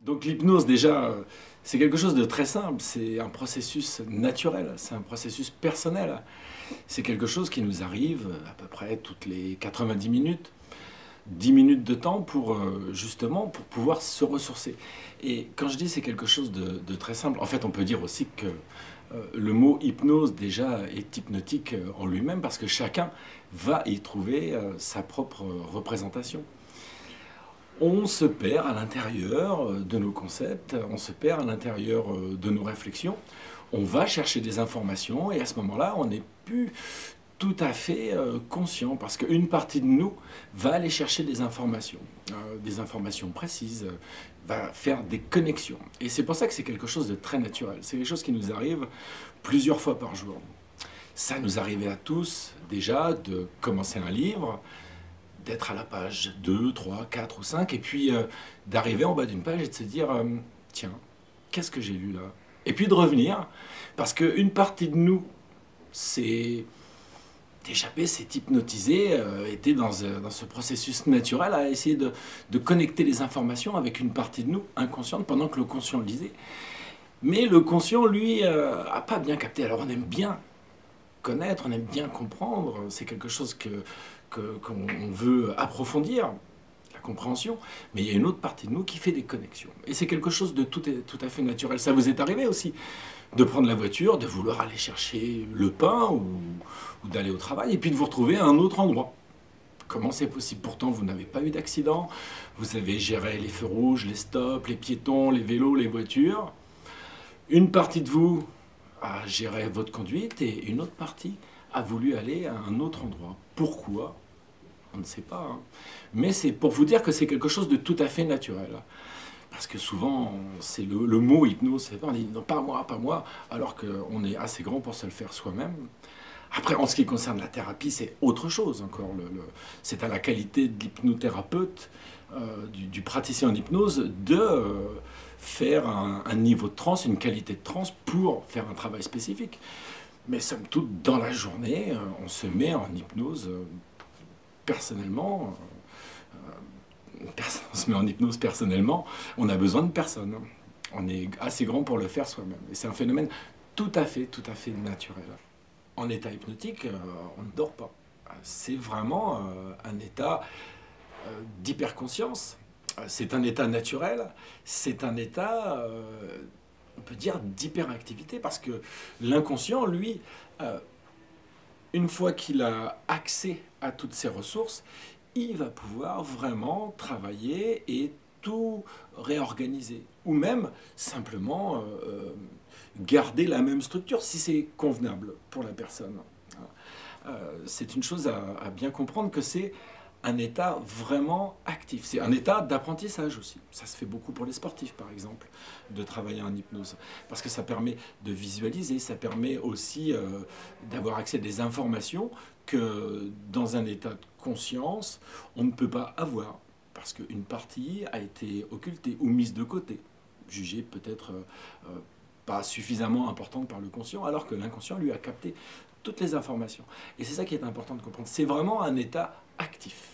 Donc l'hypnose, déjà, c'est quelque chose de très simple, c'est un processus naturel, c'est un processus personnel. C'est quelque chose qui nous arrive à peu près toutes les 90 minutes, 10 minutes de temps pour justement pour pouvoir se ressourcer. Et quand je dis c'est quelque chose de très simple, en fait on peut dire aussi que le mot hypnose déjà est hypnotique en lui-même parce que chacun va y trouver sa propre représentation. On se perd à l'intérieur de nos concepts, on se perd à l'intérieur de nos réflexions, on va chercher des informations et à ce moment-là, on n'est plus tout à fait conscient parce qu'une partie de nous va aller chercher des informations précises, va faire des connexions. Et c'est pour ça que c'est quelque chose de très naturel, c'est quelque chose qui nous arrive plusieurs fois par jour. Ça nous arrivait à tous déjà de commencer un livre, d'être à la page 2, 3, 4 ou 5, et puis d'arriver en bas d'une page et de se dire tiens, qu'est-ce que j'ai lu là? Et puis de revenir, parce qu'une partie de nous s'est échappée, s'est hypnotisée, était dans ce processus naturel à essayer de connecter les informations avec une partie de nous inconsciente pendant que le conscient lisait. Mais le conscient, lui, n'a pas bien capté. Alors on aime bien connaître, on aime bien comprendre, c'est quelque chose qu'on veut approfondir, la compréhension, mais il y a une autre partie de nous qui fait des connexions. Et c'est quelque chose de tout à fait naturel. Ça vous est arrivé aussi de prendre la voiture, de vouloir aller chercher le pain ou d'aller au travail, et puis de vous retrouver à un autre endroit. Comment c'est possible? Pourtant, vous n'avez pas eu d'accident, vous avez géré les feux rouges, les stops, les piétons, les vélos, les voitures. Une partie de vous a géré votre conduite et une autre partie a voulu aller à un autre endroit. Pourquoi? On ne sait pas. Hein. Mais c'est pour vous dire que c'est quelque chose de tout à fait naturel. Parce que souvent, c'est le mot hypnose, on dit non, pas moi, alors qu'on est assez grand pour se le faire soi-même. Après, en ce qui concerne la thérapie, c'est autre chose encore. C'est à la qualité de l'hypnothérapeute, du praticien en hypnose, de faire un niveau de transe, une qualité de transe pour faire un travail spécifique. Mais somme toute, dans la journée, on se met en hypnose personnellement. On se met en hypnose personnellement, on a besoin de personne. On est assez grand pour le faire soi-même. Et c'est un phénomène tout à fait naturel. En état hypnotique, on ne dort pas. C'est vraiment un état d'hyperconscience. C'est un état naturel, c'est un état, on peut dire, d'hyperactivité, parce que l'inconscient, lui, une fois qu'il a accès à toutes ses ressources, il va pouvoir vraiment travailler et tout réorganiser. Ou même simplement garder la même structure, si c'est convenable pour la personne. C'est une chose à bien comprendre que c'est un état vraiment actif. C'est un état d'apprentissage aussi. Ça se fait beaucoup pour les sportifs, par exemple, de travailler en hypnose. Parce que ça permet de visualiser, ça permet aussi d'avoir accès à des informations que dans un état de conscience, on ne peut pas avoir. Parce qu'une partie a été occultée ou mise de côté, jugée peut-être pas suffisamment importante par le conscient, alors que l'inconscient lui a capté toutes les informations. Et c'est ça qui est important de comprendre. C'est vraiment un état actif.